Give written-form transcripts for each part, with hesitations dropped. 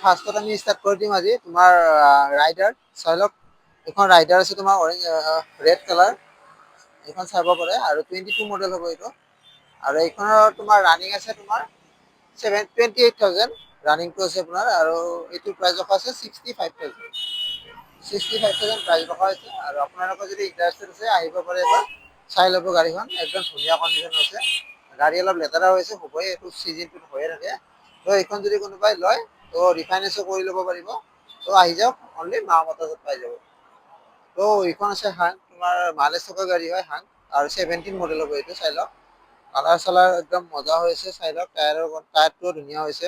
ফাৰ্ষ্টত আমি ষ্টাৰ্ট কৰি দিম আজি তোমাৰ ৰাইডাৰ চাই লওক। এখন ৰাইডাৰ আছে তোমাৰ অৰেঞ্জ ৰেড কালাৰ, এইখন চাব পাৰে আৰু 22 মডেল হ'ব এইটো। আৰু এইখনৰ তোমাৰ ৰানিং আছে তোমাৰ 28,000 ৰানিংটো আছে আপোনাৰ, আৰু এইটো প্ৰাইচ ৰখা আছে 65,000 প্ৰাইচ ৰখা হৈছে। আৰু আপোনালোকৰ যদি ইণ্টাৰেষ্টেড আছে আহিব পাৰে, এবাৰ চাই ল'ব গাড়ীখন, একদম ধুনীয়া কণ্ডিশ্যন আছে। গাড়ী অলপ লেতেৰা হৈছে, হ'বই, এইটো চিজনটোত হৈয়ে থাকে। ত' এইখন যদি কোনোবাই লয় ত' ৰিফাইনেন্সো কৰি ল'ব পাৰিব। ত' আহি যাওক, অনলি মা মটৰ্ছত পাই যাব। ত' এইখন আছে হাং, তোমাৰ মাইলেজ থকা গাড়ী হয় হাং, আৰু 17 মডেল হ'ব এইটো, চাই লওক। কালাৰ চালাৰ একদম মজা হৈছে, চাই লওক। টায়াৰটোও ধুনীয়া হৈছে।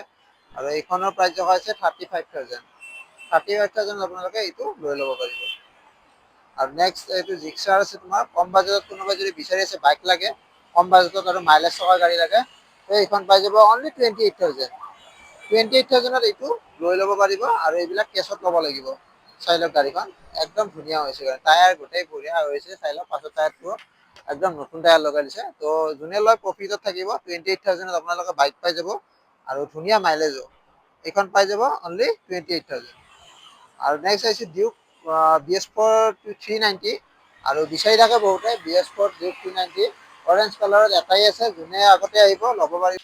আৰু এইখনৰ প্ৰাইচ ৰখা হৈছে 35,000 আপোনালোকে এইটো লৈ ল'ব পাৰিব। আৰু নেক্সট এইটো জিক্সাৰ আছে তোমাৰ, কম বাজেটত কোনোবাই যদি বিচাৰি আছে বাইক লাগে, কম বাজেটত আৰু মাইলেজ থকা গাড়ী লাগে, ত' এইখন পাই যাব অনলি 28,000 এইটো লৈ ল'ব পাৰিব। আৰু এইবিলাক কেছত ল'ব লাগিব। চাই লওক গাড়ীখন একদম ধুনীয়া হৈছে, টায়াৰ গোটেই বঢ়িয়া হৈছে, চাই লওক। পাছৰ টায়াৰটো একদম নতুন টায়াৰ লগাই দিছে। ত' যোনে লয় প্ৰফিটত থাকিব। 28,000 আপোনালোকে বাইক পাই যাব আৰু ধুনীয়া মাইলেজো। এইখন পাই যাব অনলি 28,000। আৰু নেক্সট আহিছে ডিউক BS4 390, আৰু বিচাৰি থাকে বহুতে BS4 ডিউক 390। অৰেঞ্জ কালাৰত এটাই আছে, যোনে আগতে আহিব ল'ব পাৰিব।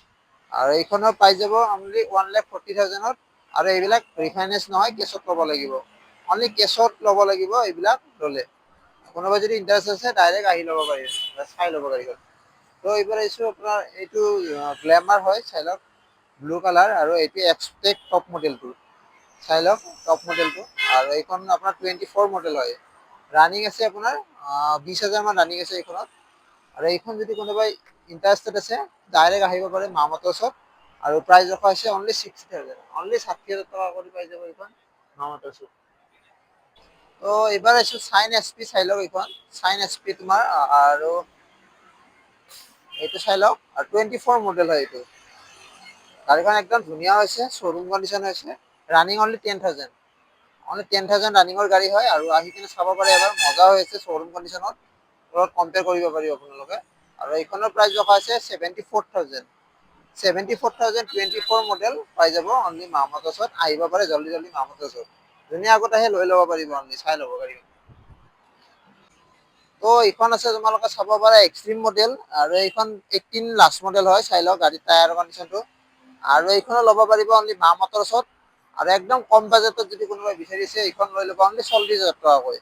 আৰু এইখনৰ পাই যাব অনলি 1,40,000। আৰু এইবিলাক ৰিফাইনেন্স নহয়, কেছত ল'ব লাগিব। অনলি কেছত ল'ব লাগিব এইবিলাক ল'লে। কোনোবাই যদি ইণ্টাৰেষ্ট আছে ডাইৰেক্ট আহি ল'ব পাৰিব, চাই ল'ব গাড়ীখন। ত' এইবাৰ আহিছো আপোনাৰ, এইটো গ্লেমাৰ হয়, চাই লওক। ব্লু কালাৰ, আৰু এইটো এক্সপেক্ট টপ মডেলটো, চাই লওক টপ মডেলটো। আৰু এইখন আপোনাৰ 24 মডেল হয়। ৰানিং আছে আপোনাৰ 20,000 মান ৰানিং আছে এইখনত। আৰু এইখন যদি কোনোবাই ইণ্টাৰেষ্টেড আছে ডাইৰেক্ট আহিব পাৰে মা মটৰ্ছত। আৰু প্ৰাইচ ৰখা হৈছে অনলি 60,000, অনলি 60,000 টকা কৰি পাই যাব এইখন মা মটৰ্ছত। ত' এইবাৰ আহিছো চাইন SP, চাই লওক এইখন চাইন SP তোমাৰ। আৰু এইটো চাই লওক, 24 মডেল হয় এইটো। গাড়ীখন একদম ধুনীয়া হৈছে, শ্বৰুম কণ্ডিচন হৈছে। ৰানিং অনলি 10,000, অনলি 10,000 ৰানিঙৰ গাড়ী হয়। আৰু আহি কিনে চাব পাৰে এবাৰ, মজা হৈ আছে শ্বৰুম কণ্ডিচনত, লগত কম্পেয়াৰ কৰিব পাৰিব আপোনালোকে। আৰু এইখনৰ প্ৰাইচ ৰখা আছে 74,000, 24 মডেল পাই যাব অনলি মা মটৰ্ছত। আহিব পাৰে জল্দি জল্দি মা মটৰ্ছত, যোনে আগত আহে লৈ ল'ব পাৰিব, অনলি চাই ল'ব গাড়ী। ত' এইখন আছে তোমালোকে চাব পাৰা এক্সট্ৰিম মডেল, আৰু এইখন 18 লাষ্ট মডেল হয়, চাই লওক গাড়ীৰ টায়াৰ কণ্ডিচনটো। আৰু এইখনো ল'ব পাৰিব অনলি মা মটৰ্ছত। আৰু একদম কম বাজেটত যদি কোনোবাই বিচাৰিছে এইখন লৈ ল'ব অনলি 40,000 টকাকৈ।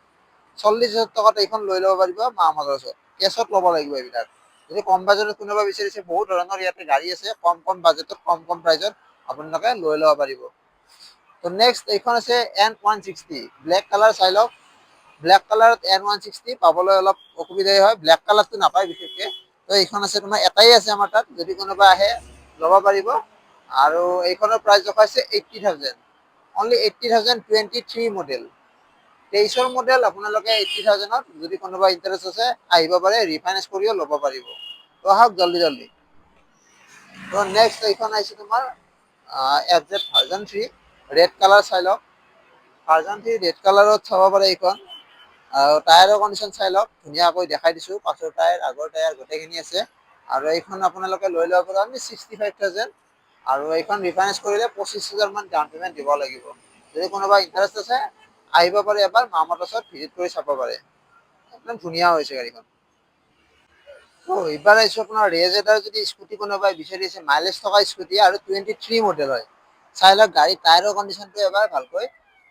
40,000 টকাত এইখন লৈ ল'ব পাৰিব মা মটৰ্ছত, কেছত ল'ব লাগিব এইবিলাক। যদি কম বাজেটত কোনোবা বিচাৰিছে, বহুত ধৰণৰ ইয়াতে গাড়ী আছে কম কম বাজেটত, কম কম প্ৰাইজত আপোনালোকে লৈ ল'ব পাৰিব। ত' নেক্সট এইখন আছে N160 ব্লেক কালাৰ, চাই লওক। ব্লেক কালাৰত N160 পাবলৈ অলপ অসুবিধাই হয়, ব্লেক কালাৰটো নাপায় বিশেষকে। ত' এইখন আছে তোমাৰ, এটাই আছে আমাৰ তাত, যদি কোনোবা আহে ল'ব পাৰিব। আৰু এইখনৰ প্ৰাইচ ৰখা হৈছে 80,000, অনলি 80,000, 23 মডেল, 23ৰ মডেল। আপোনালোকে 80,000ত যদি কোনোবা ইণ্টাৰেষ্ট আছে আহিব পাৰে, ৰিফাইনেন্স কৰিও ল'ব পাৰিব। ত' আহক জল্দি জল্দি। ত' নেক্সট এইখন আহিছে তোমাৰ FZ ভাৰ্জন 3 ৰেড কালাৰ, চাই লওক। ভাৰ্জন 3 ৰেড কালাৰত চাব পাৰে এইখন। আৰু টায়াৰৰ কণ্ডিচন চাই লওক, ধুনীয়াকৈ দেখাই দিছো, পাছৰ টায়াৰ আগৰ টায়াৰ গোটেইখিনি আছে। আৰু এইখন আপোনালোকে লৈ ল'ব পাৰে 65,000। আৰু এইখন ৰিফাইনেন্স কৰিলে 25,000 মান ডাউন পেমেণ্ট দিব লাগিব। যদি কোনোবা ইণ্টাৰেষ্ট আছে আহিব পাৰে, এবাৰ মা মটৰ্ছত ভিজিট কৰি চাব পাৰে, একদম ধুনীয়া হৈছে গাড়ীখন। এইবাৰ আহিছো আপোনাৰ ৰেজ এটাৰ, যদি স্কুটি কোনোবাই বিচাৰিছে মাইলেজ থকা স্কুটি, আৰু 23 মডেল হয়, চাই লওক গাড়ী টায়াৰৰ কণ্ডিচনটো এবাৰ ভালকৈ।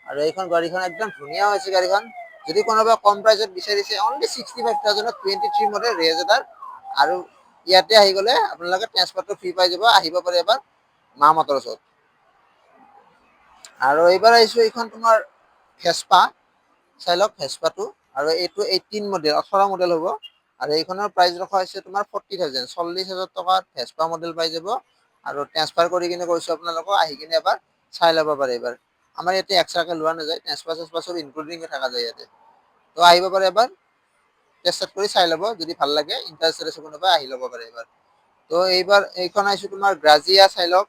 আৰু এইখন গাড়ীখন একদম ধুনীয়া হৈছে গাড়ীখন। যদি কোনোবা কম প্ৰাইজত বিচাৰিছে অনলি 65,000ত 23 মডেল ৰেজ এটাৰ। আৰু ইয়াতে আহি গ'লে আপোনালোকে ট্ৰেন্সপৰ্টটো ফ্ৰী পাই যাব, আহিব পাৰে এবাৰ মা মটৰ্ছত। আৰু এইবাৰ আহিছো এইখন তোমাৰ ভেস্পা, চাই লওক ভেস্পাটো। আৰু এইটো 18 মডেল, 18 মডেল হ'ব। আৰু এইখনৰ প্ৰাইচ ৰখা হৈছে তোমাৰ 40,000, 40,000 টকাত ভেস্পা মডেল পাই যাব। আৰু ট্ৰান্সফাৰ কৰি কিনে কৈছো আপোনালোকক, আহি কিনে এবাৰ চাই ল'ব পাৰে এইবাৰ। আমাৰ ইয়াতে এক্সট্ৰাকে লোৱা নাযায়, ট্ৰান্সফাৰ চান্সফাৰ চব ইনক্লুডিং থকা যায় ইয়াতে। ত' আহিব পাৰে এবাৰ, টেষ্ট কৰি চাই ল'ব, যদি ভাল লাগে ইণ্টাৰেষ্টেড আছে কোনোবা আহি ল'ব পাৰে এইবাৰ। ত' এইবাৰ এইখন আহিছো তোমাৰ গ্ৰাজিয়া, চাই লওক।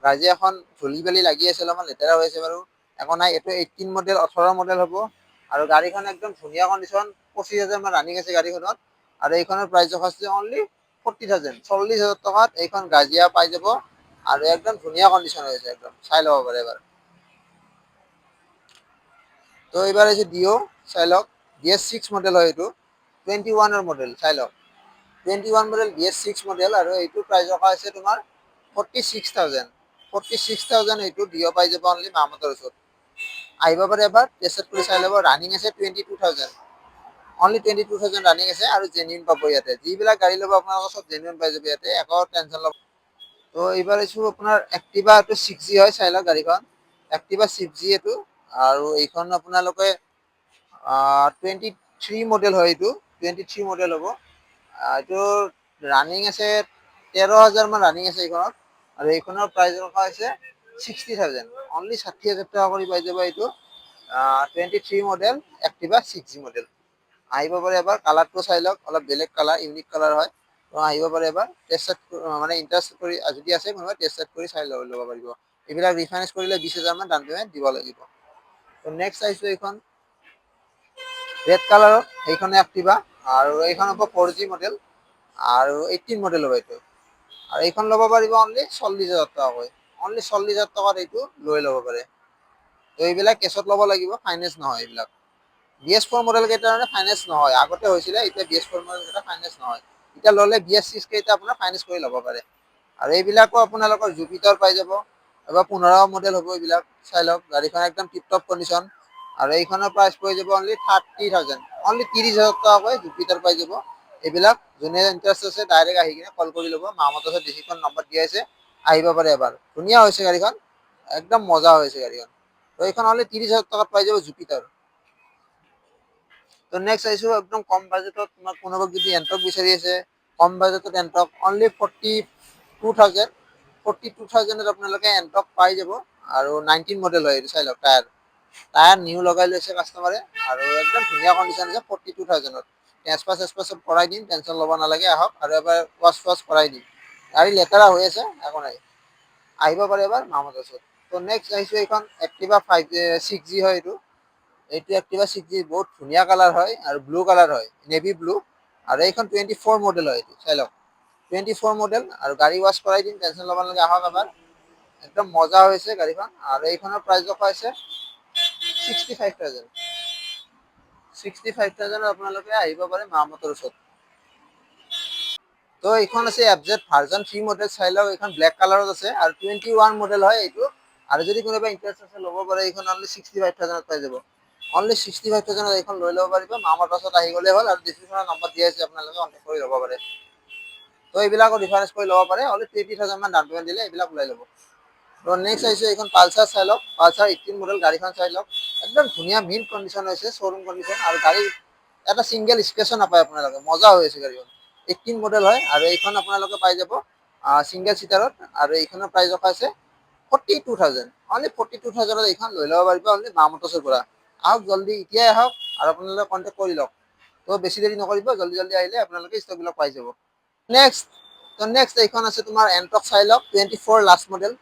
গ্ৰাজিয়াখন ধূলি বালি লাগি আছে, অলপমান লেতেৰা হৈ আছে বাৰু, একো নাই। এইটো 18 মডেল, 18 মডেল হ'ব। আৰু গাড়ীখন একদম ধুনীয়া কণ্ডিচন, 25,000 মান ৰানিং আছে গাড়ীখনত। আৰু এইখনৰ প্ৰাইচ ৰখা হৈছে অনলি 40,000, 40,000 টকাত এইখন গ্ৰাজিয়া পাই যাব। আৰু একদম ধুনীয়া কণ্ডিচন হৈছে, একদম চাই ল'ব পাৰে এবাৰ। তো এইবাৰ হৈছে ডিঅ চাই লওক DS6 মডেল হয় এইটো 21 মডেল চাই লওক 21 মডেল DS6 মডেল আৰু এইটো প্ৰাইস ৰখা হৈছে তোমাৰ 46000 46000 এইটো ডিঅ পাই যাব অনলি মাহমতৰ ওচৰত আহিব পাৰে এবাৰ টেষ্ট কৰি চাই ল'ব ৰানিং আছে 22000 অনলি 22000 ৰানিং আছে আৰু জেনুইন পাব ইয়াতে যিবিলাক গাড়ী ল'ব আপোনালোকৰ সব জেনুইন পাই যাব ইয়াতে একো টেনচন ল'ব তো এইবাৰ এইছো আপোনাৰ এক্টিভা এইটো 6G হয় চাই লওক গাড়ীখন এক্টিভা 6G এইটো আৰু এইখন আপোনালোকে 23 মডেল হয় এইটো 23 মডেল হ'ব এইটো ৰানিং আছে 13000 মান ৰানিং আছে এইখনত আৰু এইখনৰ প্ৰাইস ৰখা হৈছে 60000 অনলি 60000 টকা কৰি পাই যাব এইটো 23 মডেল এক্টিভা 6G মডেল আহিব পাৰে এবাৰ কালাৰটো চাই লওক অলপ বেলেগ কালাৰ ইউনিক কালাৰ হয় তো আহিব পাৰে এবাৰ টেষ্ট মানে ইন্টাৰেষ্ট কৰি যদি আছে কোনোবা টেষ্ট কৰি চাই ল'ব পাৰিব এইবিলাক ৰিফাইনেন্স কৰিলে 20000 মান ডাউন পেমেন্ট দিব লাগিব তো নেক্সট চাইছো এইখন ৰেড কালাৰৰ এইখনে এক্টিভা আৰু এইখন হ'ব 4G মডেল আৰু 18 মডেল হ'ব এইটো আৰু এইখন ল'ব পাৰিব অনলি 40000 টকাকৈ অনলি 40000 টকাত এইটো লৈ ল'ব পাৰে তো এইবিলাক কেছত ল'ব লাগিব ফাইনেন্স নহয় এইবিলাক BS4 মডেল কেইটাৰ মানে ফাইনেন্স নহয় আগতে হৈছিলে এতিয়া BS4 মডেল কেইটা ফাইনেন্স নহয় এতিয়া ল'লে BS6 কেইটা আপোনাৰ ফাইনেন্স কৰি ল'ব পাৰে আৰু এইবিলাকো আপোনালোকৰ জুপিটাৰ পাই যাব এবাৰ 15 মডেল হ'ব এইবিলাক চাই লওক গাড়ীখন একদম টিপ টপ কণ্ডিশ্যন আৰু এইখনৰ প্ৰাইস পৰি যাব অনলি 30000 অনলি 30000 টকাকৈ জুপিটাৰ পাই যাব এইবিলাক যোনে ইন্টাৰেষ্ট আছে ডাইৰেক্ট আহি কিনে কল কৰি ল'ব মামতৰ ওচৰত যিখন নম্বৰ দিয়া আছে আহিব পাৰে এবাৰ ধুনীয়া হৈছে গাড়ীখন একদম মজা হৈছে গাড়ীখন তো এইখন অনলি 30000 টকাত পাই যাব জুপিটাৰ তো নেক্সট আহিছো একদম কম বাজেটত তোমাক কোনোবা যদি এণ্টক বিচাৰি আছে কম বাজেটত এণ্টক অনলি 42000 42000ত আপোনালোকে এণ্টক পাই যাব আৰু 19 মডেল হয় এইটো চাই লওক টায়াৰ নিউ লগাই লৈছে কাষ্টমাৰে আৰু একদম ধুনীয়া কণ্ডিশ্যন আছে 42000ত চেচপা চব কৰাই দিম টেনচন ল'ব নালাগে আহক আৰু এবাৰ ৱাছ কৰাই দিম গাড়ী লেতেৰা হৈ আছে একো নাই আহিব পাৰে এবাৰ মামতৰ ওচৰত তো নেক্সট আহিছো এইখন এক্টিভা 6G হয় এইটো এইটো এক্টিভা 6G বহুত ধুনীয়া কালাৰ হয় আৰু ব্লু কালাৰ হয় নেভি ব্লু আৰু এইখন 24 মডেল হয় এইটো চাই লওক 24 মডেল আৰু গাড়ী ৱাছ কৰাই দিম টেনচন ল'ব নালাগে আহক এবাৰ একদম মজা হৈছে গাড়ীখন আৰু এইখনৰ প্ৰাইস ৰখা হৈছে 65000 65000 আপোনালোকে আহিব পাৰে মামতৰ ওচৰত তো এইখন আছে FZ ভাৰ্জন 3 মডেল চাই লওক এইখন ব্লেক কালাৰত আছে আৰু 21 মডেল হয় এইটো আৰু যদি কোনোবা ইন্টাৰেষ্ট আছে ল'ব পাৰে এইখন অনলি 65000 পাই যাব অনলি 65000 এইখন লৈ ল'ব পাৰিব মামতৰ ওচৰত আহি গ'লে হ'ল আৰু ডিসক্ৰিপচনত নম্বৰ দিয়া আছে আপোনালোকে কন্টেক্ট কৰি ল'ব পাৰে তো এইবিলাকো ৰিফাৰেন্স কৰি ল'ব পাৰে অনলি 20000 মান ডাউন পেমেন্ট দিলে এইবিলাক ওলাই ল'ব তো নেক্সট আহিছে এইখন পালচাৰ চাই লওক পালচাৰ 18 মডেল গাড়ীখন চাই লওক একদম ধুনীয়া মিন কণ্ডিশ্যন হৈছে শ্বৰুম কণ্ডিশ্যন আৰু গাড়ী এটা সিঙ্গেল স্ক্ৰেচো নাপায় আপোনালোকে মজা হৈ আছে গাড়ীখন 18 মডেল হয় আৰু এইখন আপোনালোকে পাই যাব সিঙ্গেল সিটাৰত আৰু এইখনৰ প্ৰাইস ৰখা আছে 42000 অনলি 42000 এইখন লৈ ল'ব পাৰিব অনলি মামতছৰ পৰা আহক জলদি এতিয়াই আহক আৰু আপোনালোকে কন্টেক্ট কৰি লওক তো বেছি দেৰি নকৰিব জলদি জলদি আহিলে আপোনালোকে ষ্টকবিলাক পাই যাব নেক্সট নেক্সট এইখন আছে তোমাৰ এণ্টক চাই লওক 24 লাষ্ট মডেল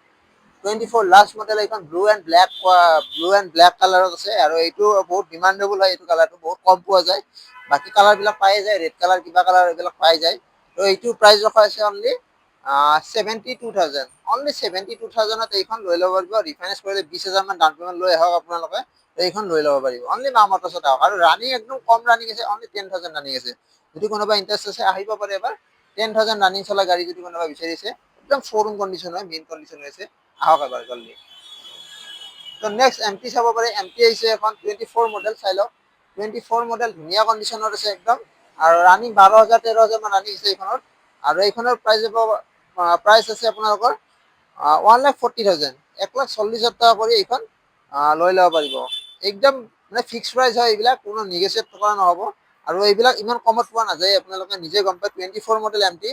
24 লাষ্ট মডেল এইখন ব্লু এণ্ড ব্লেক কালাৰত আছে আৰু এইটো বহুত ডিমাণ্ডেবল হয় এইটো কালাৰটো বহুত কম পোৱা যায় বাকী কালাৰ বিলাক পাই যায় ৰেড কালাৰ কিবা কালাৰ এইবিলাক পাই যায় তো এইটো প্ৰাইস ৰখা আছে অনলি 72000 অনলি 72000ত এইখন লৈ ল'ব পাৰিব ৰিফাইনেন্স কৰিলে 20000 মান ডাউন পেমেন্ট লৈ আহক আপোনালোকে এইখন লৈ ল'ব পাৰিব অনলি মামতৰ ওচৰত আহক আৰু ৰানিং একদম কম ৰানিং আছে অনলি 10000 ৰানিং আছে যদি কোনোবা ইন্টাৰেষ্ট আছে আহিব পাৰে এবাৰ 10000 ৰানিং চলা গাড়ী যদি কোনোবা বিচাৰিছে একদম শ্বৰুম কণ্ডিশ্যন হয় মেইন কণ্ডিশ্যন হৈছে আহক এবাৰ জলদি তো নেক্সট এমটি চাব পাৰে এমটি আহিছে এখন 24 মডেল চাই লওক 24 মডেল ধুনীয়া কণ্ডিশ্যনত আছে একদম আৰু ৰানিং 12000 13000 মান ৰানিং আছে এইখনত আৰু এইখনৰ প্ৰাইস আছে আপোনালোকৰ 1,40,000 1,40,000 টকা কৰি এইখন লৈ ল'ব পাৰিব একদম মানে ফিক্স প্ৰাইস হয় এইবিলাক কোনো নিগেচিয়েট কৰা নহ'ব আৰু এইবিলাক ইমান কমত পোৱা নাযায় আপোনালোকে নিজে গম পায় 24 মডেল এমটি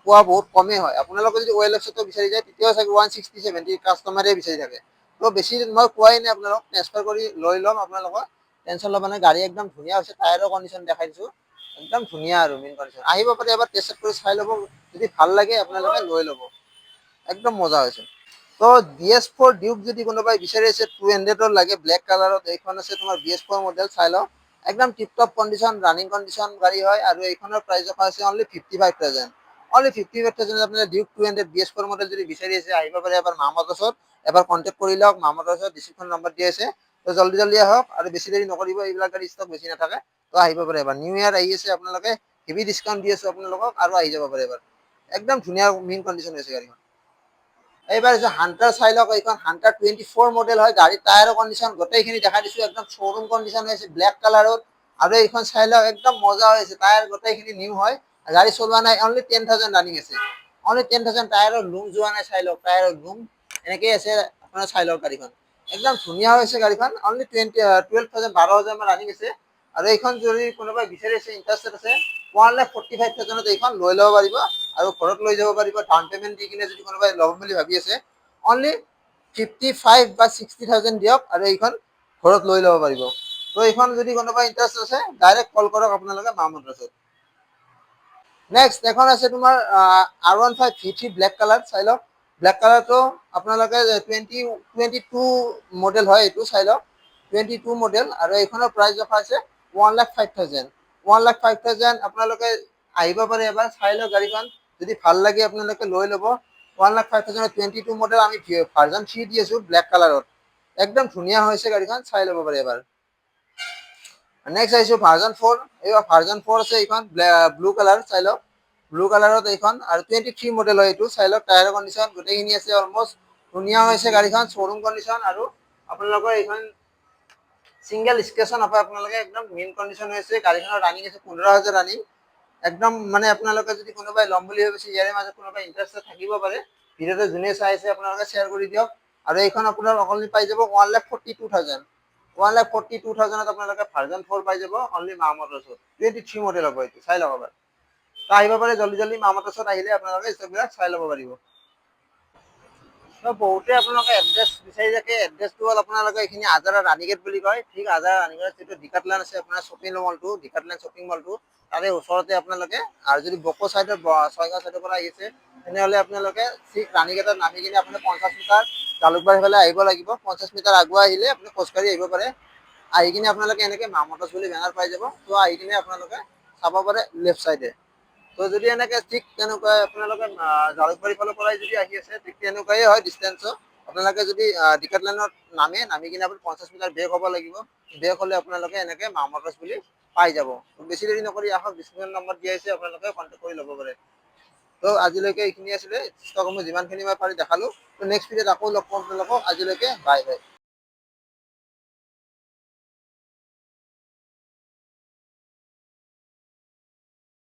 পোৱা বহুত কমেই হয় আপোনালোকে যদি OLX-তো বিচাৰি যায় তেতিয়াও চাগে 160 70 কাষ্টমাৰে বিচাৰি থাকে তো বেছি মই কোৱাই নাই আপোনালোক ট্ৰান্সফাৰ কৰি লৈ ল'ম আপোনালোকৰ টেনচন ল'ব নাই গাড়ী একদম ধুনীয়া হৈছে টায়াৰৰ কণ্ডিশ্যন দেখাই দিছো একদম ধুনীয়া আৰু মেইন কণ্ডিশ্যন আহিব পাৰে এবাৰ টেষ্ট কৰি চাই ল'ব যদি ভাল লাগে আপোনালোকে লৈ ল'ব একদম মজা হৈছে তো BS4 ডিউক যদি কোনোবাই বিচাৰি আছে 200ৰ লাগে ব্লেক কালাৰত এইখন আছে তোমাৰ BS4 মডেল চাই লওক একদম tip top condition running condition গাড়ী হয় আৰু এইখনৰ প্ৰাইস ৰখা আছে অনলি 55000 অনলি 55000 আপোনাৰ ডিউক 200 BS4 মডেল যদি বিচাৰি আছে আহিব পাৰে এবাৰ মামতৰ ওচৰত এবাৰ কন্টেক্ট কৰি লওক মামতৰ ওচৰত ডিসক্ৰিপচন নম্বৰ দিয়া আছে তো জলদি জলদি আহক আৰু বেছি দেৰি নকৰিব, এইবিলাক গাড়ী ষ্টক বেছি নাথাকে। তো আহিব পাৰে এবাৰ, নিউ ইয়াৰ আহি আছে, আপোনালোকে হেভি ডিছকাউণ্ট দি আছো আপোনালোকক, আৰু আহি যাব পাৰে এবাৰ। একদম ধুনীয়া মেইন কণ্ডিশ্যন হৈছে গাড়ীখন। এইবাৰ যে হান্টাৰ চাই লওক, এইখন হান্টাৰ 24 মডেল হয়। গাড়ীৰ টায়াৰৰ কণ্ডিশ্যন গোটেইখিনি দেখাই দিছো, একদম শ্বৰুম কণ্ডিশ্যন হৈছে ব্লেক কালাৰত। আৰু এইখন চাই লওক, একদম মজা হৈছে, টায়াৰ গোটেইখিনি নিউ হয়। গাড়ী চলোৱা নাই, অনলি 10,000 ৰানিং আছে, অনলি 10,000। টায়াৰৰ লুম যোৱা নাই, চাই লওক টায়াৰৰ লুম এনেকেই আছে, আপোনাৰ চাই লওক গাড়ীখন একদম ধুনীয়া হৈছে। গাড়ীখন অনলি 12,000 12,000 মান ৰানিং আছে। আৰু এইখন যদি কোনোবাই বিচাৰি আছে, ইণ্টাৰেষ্টেড আছে, 1,45,000 এইখন লৈ ল'ব পাৰিব, আৰু ঘৰত লৈ যাব পাৰিব। ডাউন পেমেণ্ট দি কিনে যদি কোনোবাই ল'ম বুলি ভাবি আছে, অনলি 55 বা 60,000 দিয়ক, আৰু এইখন ঘৰত লৈ ল'ব পাৰিব। তো এইখন যদি কোনোবাই ইণ্টাৰেষ্ট আছে, ডাইৰেক্ট কল কৰক আপোনালোকে মা মটৰছত। নেক্সট এখন আছে তোমাৰ R15 V3 ব্লেক কালাৰ, চাই লওক। ব্লেক কালাৰটো আপোনালোকে 22 মডেল হয়, এইটো চাই লওক 22 মডেল। আৰু এইখনৰ প্ৰাইচ ৰখা আছে 1,05,000, 1,05,000। আপোনালোকে আহিব পাৰে এবাৰ, চাই লওক গাড়ীখন, যদি ভাল লাগে আপোনালোকে লৈ ল'ব। 1,05,000 22 মডেল আমি ভাৰ্জন 3 দি আছো ব্লেক কালাৰত, একদম ধুনীয়া হৈছে গাড়ীখন, চাই ল'ব পাৰে এবাৰ। নেক্সট আহিছো ভাৰ্জন 4, এইবাৰ ভাৰ্জন 4 আছে, এইখন ব্লু কালাৰ, চাই লওক ব্লু কালাৰত এইখন, আৰু 23 মডেল হয় এইটো, চাই লওক টায়াৰৰ কণ্ডিশ্যন গোটেইখিনি আছে অলমষ্ট ধুনীয়া হৈছে গাড়ীখন, শ্বৰুম কণ্ডিশ্যন। আৰু আপোনালোকৰ এইখন সিঙ্গেল স্ক্ৰেচো নাপায় আপোনালোকে, একদম মেইন কণ্ডিশ্যন হৈছে। গাড়ীখনৰ ৰানিং আছে 15,000 ৰানিং, একদম মানে আপোনালোকে যদি কোনোবাই ল'ম বুলি ভাবিছে, ইয়াৰে মাজত কোনোবাই ইণ্টাৰেষ্টেড থাকিব পাৰে, ভিডিঅ'টো যোনে চাই আছে আপোনালোকে শ্বেয়াৰ কৰি দিয়ক। আৰু এইখন আপোনাৰ অকল পাই যাব 1,42,000, 1,42,000 আপোনালোকে ভাৰ্জন 4 পাই যাব, অনলি মা মটৰছত। 23 মডেল হ'ব এইটো, চাই লওক এবাৰ। তো আহিব পাৰে জলদি জলদি, মা মটৰছত আহিলে আপোনালোকে ষ্টকবিলাক চাই ল'ব পাৰিব। তো বহুতে আপোনালোকে এড্ৰেছ বিচাৰি থাকে, এড্ৰেছটো হ'ল আপোনালোকে এইখিনি আজাৰা ৰাণীগেট বুলি কয়, ঠিক আজাৰা ৰাণীগেট যিটো ডিকাটলান আছে আপোনাৰ শ্বপিং মলটো, ডিকাটলান শ্বপিং মলটো তাৰে ওচৰতে আপোনালোকে। আৰু যদি বকো চাইডৰ ছয়গাঁও চাইডৰ পৰা আহিছে, তেনেহ'লে আপোনালোকে ঠিক ৰাণীগেটত নামি কিনে আপুনি 50 মিটাৰ জালুকবাৰী ফালে আহিব লাগিব। 50 মিটাৰ আগুৱাই আহিলে আপুনি খোজকাঢ়ি আহিব পাৰে। আহি কিনে আপোনালোকে এনেকে মা মটৰ্ছ বুলি বেনাৰ পাই যাব। তো আহি কিনে আপোনালোকে চাব পাৰে লেফ্ট চাইডে। তো যদি এনেকে ঠিক তেনেকুৱা আপোনালোকে জালুকবাৰী ফালৰ পৰাই যদি আহি আছে, ঠিক তেনেকুৱাই হয় ডিষ্টেঞ্চো। আপোনালোকে যদি ডিকাটলানত নামি কিনে আপুনি 50 মিটাৰ বেক হ'ব লাগিব। বেক হ'লে আপোনালোকে এনেকে মা মটৰ্ছ বুলি পাই যাব। বেছি দেৰি নকৰি আহক, ডিছপ্লে নম্বৰ দিয়া আছে, আপোনালোকে কণ্টেক্ট কৰি ল'ব পাৰে। তো আজিলৈকে এইখিনি আছিলে ষ্টকসমূহ, যিমানখিনি মই পাৰি দেখালো। তো নেক্সট ভিডিঅ'ত আকৌ লগ পাম আপোনালোকক, আজিলৈকে বাই বাই।